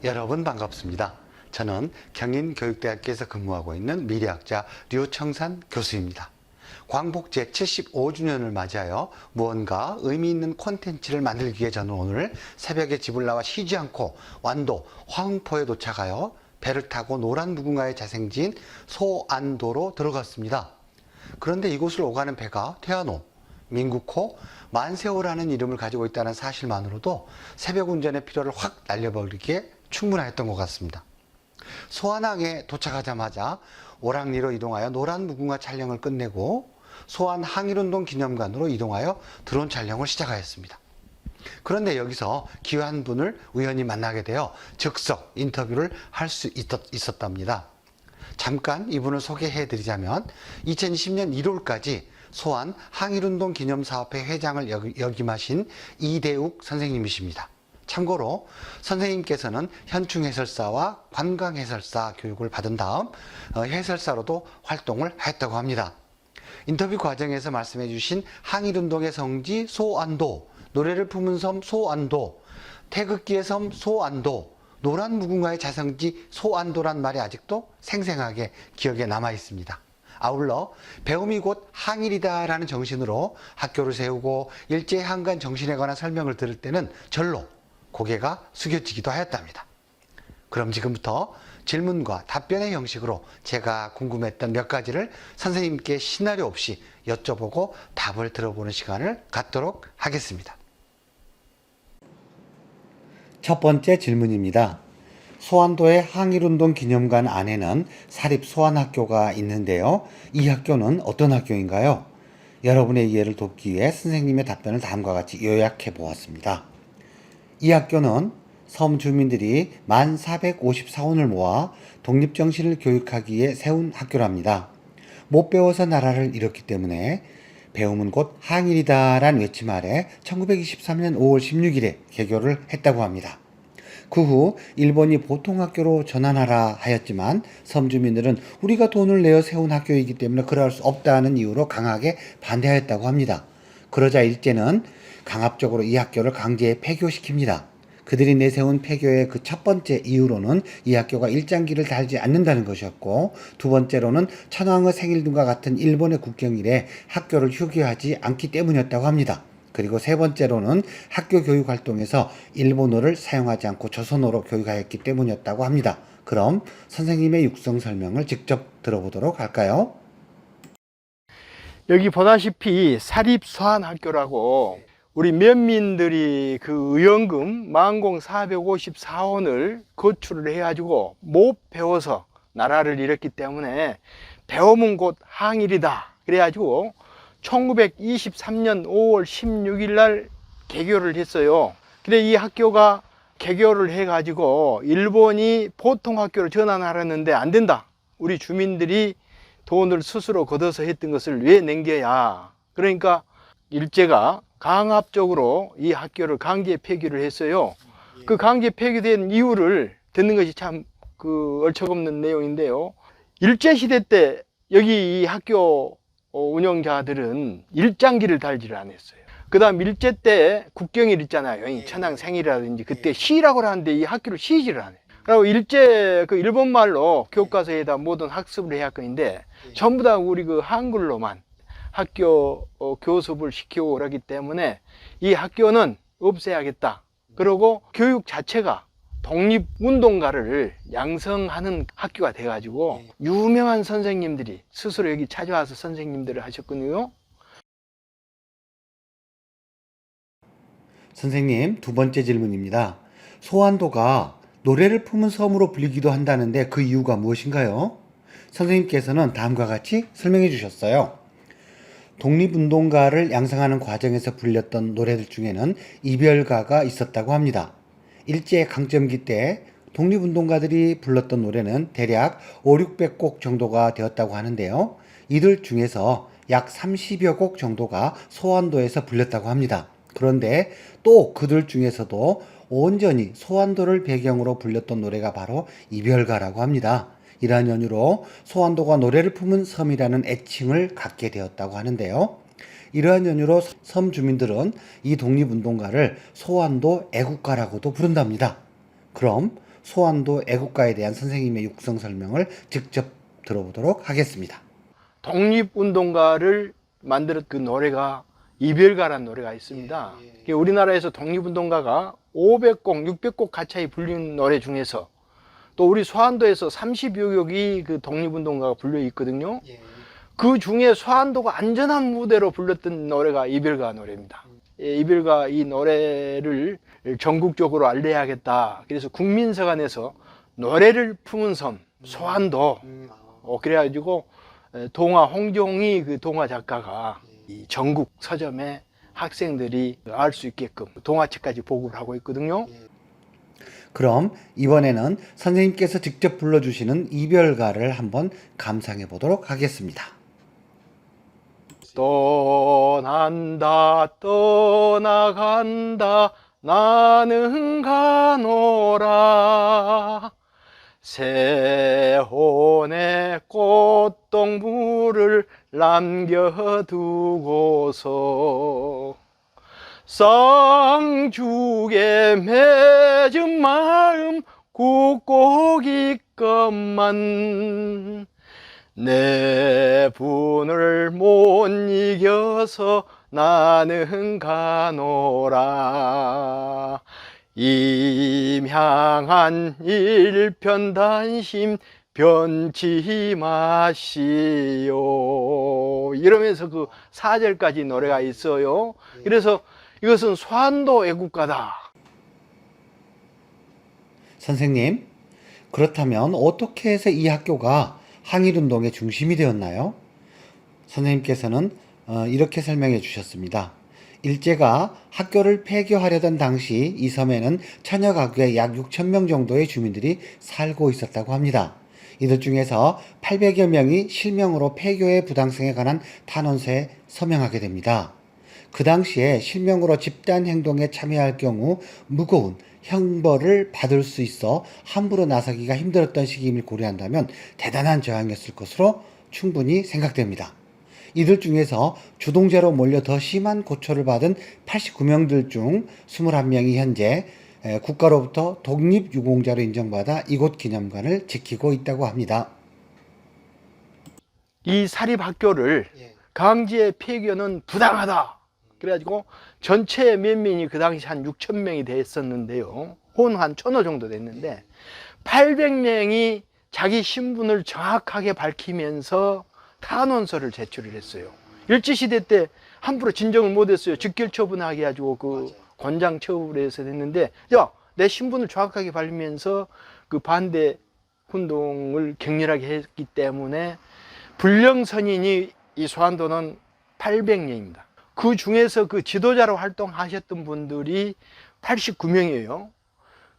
여러분 반갑습니다. 저는 경인교육대학교에서 근무하고 있는 미래학자 류청산 교수입니다. 광복 제75주년을 맞이하여 무언가 의미 있는 콘텐츠를 만들기 위해 저는 오늘 새벽에 집을 나와 쉬지 않고 완도 화흥포에 도착하여 배를 타고 노란 무궁화의 자생지인 소안도로 들어갔습니다. 그런데 이곳을 오가는 배가 태안호, 민국호, 만세호라는 이름을 가지고 있다는 사실만으로도 새벽 운전의 피로를 확 날려버리기에 충분했던 것 같습니다. 소안항에 도착하자마자 오랑리로 이동하여 노란 무궁화 촬영을 끝내고 소안 항일운동 기념관으로 이동하여 드론 촬영을 시작하였습니다. 그런데 여기서 귀한 분을 우연히 만나게 되어 즉석 인터뷰를 할 수 있었답니다. 잠깐 이분을 소개해 드리자면 2020년 1월까지 소안 항일운동 기념사업회 회장을 역임하신 이대욱 선생님이십니다. 참고로 선생님께서는 현충 해설사와 관광 해설사 교육을 받은 다음 해설사로도 활동을 했다고 합니다. 인터뷰 과정에서 말씀해 주신 항일운동의 성지 소안도, 노래를 품은 섬 소안도, 태극기의 섬 소안도, 노란 무궁화의 자성지 소안도란 말이 아직도 생생하게 기억에 남아 있습니다. 아울러 배움이 곧 항일이다 라는 정신으로 학교를 세우고 일제항간 정신에 관한 설명을 들을 때는 절로 고개가 숙여지기도 하였답니다. 그럼 지금부터 질문과 답변의 형식으로 제가 궁금했던 몇 가지를 선생님께 시나리오 없이 여쭤보고 답을 들어보는 시간을 갖도록 하겠습니다. 첫 번째 질문입니다. 소안도의 항일운동 기념관 안에는 사립 소안학교가 있는데요. 이 학교는 어떤 학교인가요? 여러분의 이해를 돕기 위해 선생님의 답변을 다음과 같이 요약해 보았습니다. 이 학교는 섬 주민들이 만 454원을 모아 독립정신을 교육하기 위해 세운 학교랍니다. 못 배워서 나라를 잃었기 때문에 배움은 곧 항일이다 라는 외침 아래 1923년 5월 16일에 개교를 했다고 합니다. 그 후 일본이 보통학교로 전환하라 하였지만 섬 주민들은 우리가 돈을 내어 세운 학교이기 때문에 그럴 수 없다는 이유로 강하게 반대하였다고 합니다. 그러자 일제는 강압적으로 이 학교를 강제 폐교시킵니다. 그들이 내세운 폐교의 그 첫 번째 이유로는 이 학교가 일장기를 달지 않는다는 것이었고, 두 번째로는 천황의 생일등과 같은 일본의 국경일에 학교를 휴교하지 않기 때문이었다고 합니다. 그리고 세 번째로는 학교 교육 활동에서 일본어를 사용하지 않고 조선어로 교육하였기 때문이었다고 합니다. 그럼 선생님의 육성 설명을 직접 들어보도록 할까요? 여기 보다시피 사립소안학교라고 우리 면민들이 그 의원금 10,454원을 거출을 해가지고 못 배워서 나라를 잃었기 때문에 배움은 곧 항일이다 그래가지고 1923년 5월 16일 날 개교를 했어요. 근데 이 학교가 개교를 해가지고 일본이 보통학교로 전환하려는데 안 된다. 우리 주민들이 돈을 스스로 걷어서 했던 것을 왜 남겨야. 그러니까 일제가 강압적으로 이 학교를 강제 폐교를 했어요. 그 강제 폐교된 이유를 듣는 것이 참 얼척없는 내용인데요. 일제시대 때 여기 이 학교 운영자들은 일장기를 달지를 않았어요. 그 다음 일제 때 국경일 있잖아요. 천황 생일이라든지 그때 시라고 하는데 이 학교를 시지를 안 해요. 그리고 일제 일본말로 교과서에다 모든 학습을 해야 할 건데 전부 다 우리 한글로만 학교 교습을 시키고 그러기 때문에 이 학교는 없애야겠다. 그리고 교육 자체가 독립운동가를 양성하는 학교가 돼가지고 유명한 선생님들이 스스로 여기 찾아와서 선생님들을 하셨거든요. 선생님, 두 번째 질문입니다. 소안도가 노래를 품은 섬으로 불리기도 한다는데 그 이유가 무엇인가요? 선생님께서는 다음과 같이 설명해 주셨어요. 독립운동가를 양성하는 과정에서 불렸던 노래들 중에는 이별가가 있었다고 합니다. 일제 강점기 때 독립운동가들이 불렀던 노래는 대략 500~600곡 정도가 되었다고 하는데요. 이들 중에서 약 30여 곡 정도가 소안도에서 불렸다고 합니다. 그런데 또 그들 중에서도 온전히 소안도를 배경으로 불렸던 노래가 바로 이별가라고 합니다. 이러한 연유로 소안도가 노래를 품은 섬이라는 애칭을 갖게 되었다고 하는데요. 이러한 연유로 섬 주민들은 이 독립운동가를 소안도 애국가라고도 부른답니다. 그럼 소환도 애국가에 대한 선생님의 육성 설명을 직접 들어보도록 하겠습니다. 독립운동가를 만들었 그 노래가 이별가라는 노래가 있습니다. 우리나라에서 독립운동가가 500곡, 600곡 가까이 불린 노래 중에서 또 우리 소환도에서 30여 곡이 그 독립운동가가 불려 있거든요. 그 중에 소환도가 안전한 무대로 불렀던 노래가 이별가 노래입니다. 이별가 이 노래를 전국적으로 알려야겠다. 그래서 국민서관에서 노래를 품은 섬 소환도 그래가지고 동화 홍종이 그 동화 작가가 이 전국 서점에 학생들이 알 수 있게끔 동화책까지 보급을 하고 있거든요. 그럼 이번에는 선생님께서 직접 불러주시는 이별가를 한번 감상해 보도록 하겠습니다. 떠난다 떠나간다 나는 가노라 새혼의 꽃동물을 남겨두고서 쌍죽에 맺은 마음 굳고 있건만 내 분을 못 이겨서 나는 가노라 임향한 일편단심 변치 마시오 이러면서 그 4절까지 노래가 있어요. 그래서 이것은 소환도 애국가다. 선생님, 그렇다면 어떻게 해서 이 학교가 항일운동의 중심이 되었나요? 선생님께서는 이렇게 설명해 주셨습니다. 일제가 학교를 폐교하려던 당시 이 섬에는 천여 가구의 약 6,000명 정도의 주민들이 살고 있었다고 합니다. 이들 중에서 800여 명이 실명으로 폐교의 부당성에 관한 탄원서에 서명하게 됩니다. 그 당시에 실명으로 집단 행동에 참여할 경우 무거운 형벌을 받을 수 있어 함부로 나서기가 힘들었던 시기임을 고려한다면 대단한 저항이었을 것으로 충분히 생각됩니다. 이들 중에서 주동제로 몰려 더 심한 고초를 받은 89명들 중 21명이 현재 국가로부터 독립유공자로 인정받아 이곳 기념관을 지키고 있다고 합니다. 이 사립학교를 강제 폐교는 부당하다. 그래가지고 전체 면민이 그 당시 한 6,000명이 됐었는데요. 혼 한 1,000호 정도 됐는데 800명이 자기 신분을 정확하게 밝히면서 탄원서를 제출을 했어요. 일제시대 때 함부로 진정을 못했어요. 직결처분하게 해가지고 그 권장 처분해서 됐는데 내 신분을 정확하게 밝히면서 그 반대 운동을 격렬하게 했기 때문에 불령선인이 이 소환도는 800명입니다. 그 중에서 그 지도자로 활동하셨던 분들이 89명이에요.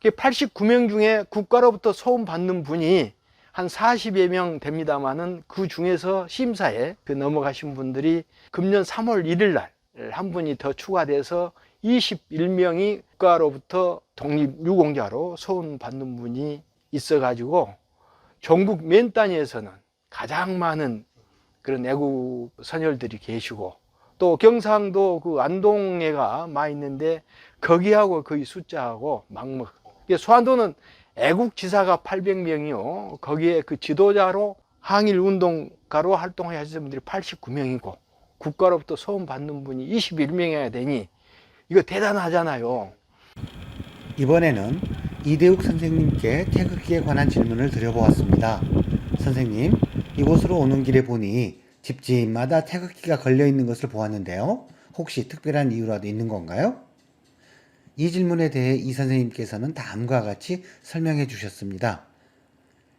89명 중에 국가로부터 소원받는 분이 한 40여 명 됩니다만은 그 중에서 심사에 그 넘어가신 분들이 금년 3월 1일 날 한 분이 더 추가돼서 21명이 국가로부터 독립유공자로 소원받는 분이 있어가지고 전국 맨 단위에서는 가장 많은 그런 애국 선열들이 계시고 또 경상도 그 안동에가 많이 있는데 거기하고 거의 숫자하고 막먹. 소환도는 애국지사가 800명이요. 거기에 그 지도자로 항일운동가로 활동하시는 분들이 89명이고 국가로부터 소원받는 분이 21명이어야 되니 이거 대단하잖아요. 이번에는 이대욱 선생님께 태극기에 관한 질문을 드려보았습니다. 선생님, 이곳으로 오는 길에 보니 집집마다 태극기가 걸려있는 것을 보았는데요. 혹시 특별한 이유라도 있는 건가요? 이 질문에 대해 이 선생님께서는 다음과 같이 설명해 주셨습니다.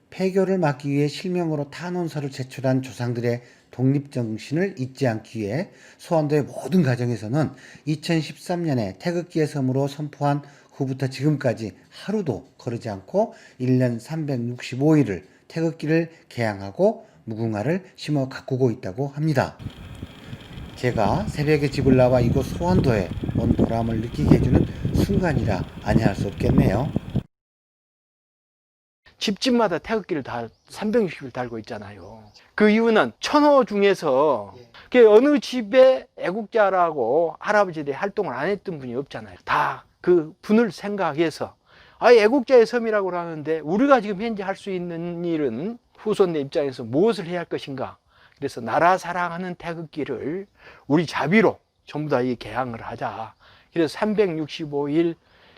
폐교를 막기 위해 실명으로 탄원서를 제출한 조상들의 독립정신을 잊지 않기 위해 소환도의 모든 가정에서는 2013년에 태극기의 섬으로 선포한 후부터 지금까지 하루도 거르지 않고 1년 365일을 태극기를 개양하고 무궁화를 심어 가꾸고 있다고 합니다. 제가 새벽에 집을 나와 이곳 소환도에 온 보람을 느끼게 해주는 순간이라 아니할 수 없겠네요. 집집마다 태극기를 다 360일 달고 있잖아요. 그 이유는 천호 중에서 어느 집에 애국자라고 할아버지들이 활동을 안 했던 분이 없잖아요. 다 그 분을 생각해서 애국자의 섬이라고 하는데 우리가 지금 현재 할 수 있는 일은 후손의 입장에서 무엇을 해야 할 것인가. 그래서 나라 사랑하는 태극기를 우리 자비로 전부 다 이 개항을 하자. 그래서 365일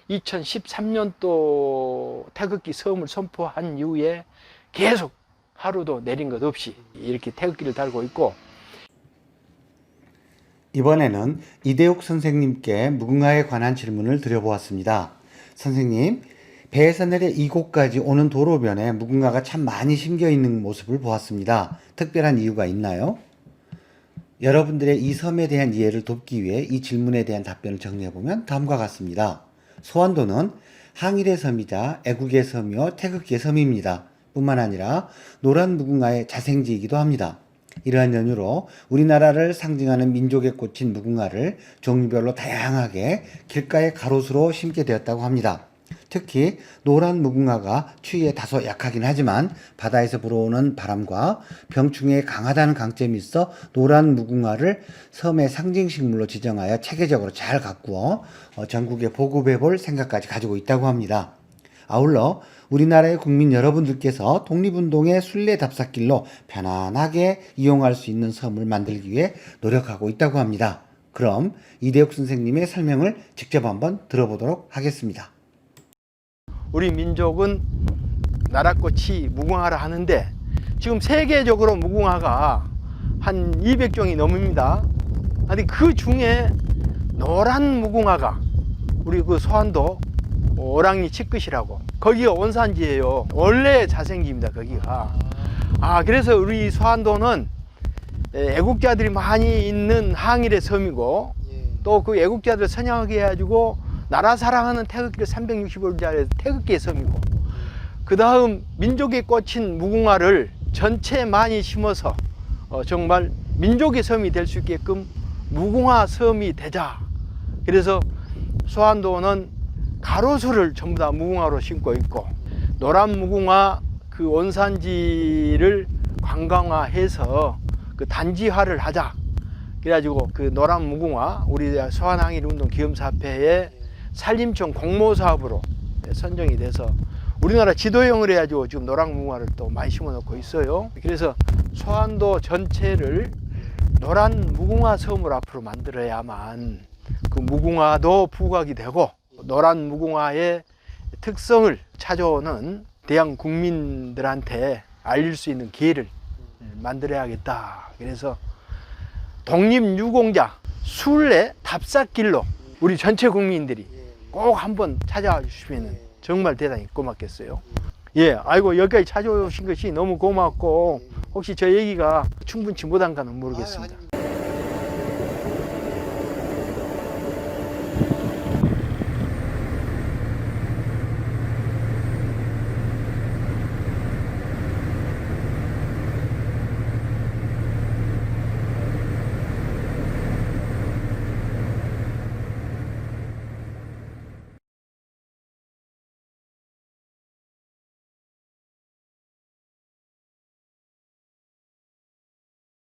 2013년도 태극기 섬을 선포한 이후에 계속 하루도 내린 것 없이 이렇게 태극기를 달고 있고, 이번에는 이대욱 선생님께 무궁화에 관한 질문을 드려보았습니다. 선생님, 배에서 내려 이곳까지 오는 도로변에 무궁화가 참 많이 심겨 있는 모습을 보았습니다. 특별한 이유가 있나요? 여러분들의 이 섬에 대한 이해를 돕기 위해 이 질문에 대한 답변을 정리해보면 다음과 같습니다. 소환도는 항일의 섬이자 애국의 섬이요 태극기의 섬입니다. 뿐만 아니라 노란 무궁화의 자생지이기도 합니다. 이러한 연유로 우리나라를 상징하는 민족의 꽃인 무궁화를 종류별로 다양하게 길가의 가로수로 심게 되었다고 합니다. 특히 노란 무궁화가 추위에 다소 약하긴 하지만 바다에서 불어오는 바람과 병충해에 강하다는 강점이 있어 노란 무궁화를 섬의 상징식물로 지정하여 체계적으로 잘 가꾸어 전국에 보급해 볼 생각까지 가지고 있다고 합니다. 아울러 우리나라의 국민 여러분들께서 독립운동의 순례 답사길로 편안하게 이용할 수 있는 섬을 만들기 위해 노력하고 있다고 합니다. 그럼 이대욱 선생님의 설명을 직접 한번 들어보도록 하겠습니다. 우리 민족은 나라꽃이 무궁화라 하는데 지금 세계적으로 무궁화가 한 200종이 넘습니다. 근데 그 중에 노란 무궁화가 우리 그 소환도 오랑리 치끝이라고, 거기가 원산지예요. 원래 자생지입니다, 거기가. 그래서 우리 소환도는 애국자들이 많이 있는 항일의 섬이고, 또 그 애국자들을 선양하게 해가지고 나라 사랑하는 태극기를 365일짜리 태극기의 섬이고, 그 다음 민족의 꽃인 무궁화를 전체 많이 심어서 정말 민족의 섬이 될 수 있게끔 무궁화 섬이 되자. 그래서 소환도는 가로수를 전부 다 무궁화로 심고 있고, 노란 무궁화 그 원산지를 관광화해서 그 단지화를 하자. 그래가지고 그 노란 무궁화 우리 소환항일운동 기념사업회의 산림청 공모사업으로 선정이 돼서 우리나라 지도형을 해가지고 지금 노란 무궁화를 또 많이 심어 놓고 있어요. 그래서 소환도 전체를 노란 무궁화 섬으로 앞으로 만들어야만 그 무궁화도 부각이 되고 노란 무궁화의 특성을 찾아오는 대한 국민들한테 알릴 수 있는 기회를 만들어야겠다. 그래서 독립유공자 순례 답사길로 우리 전체 국민들이 꼭 한번 찾아와 주시면 정말 대단히 고맙겠어요. 아이고, 여기까지 찾아오신 것이 너무 고맙고, 혹시 저 얘기가 충분치 못한가는 모르겠습니다.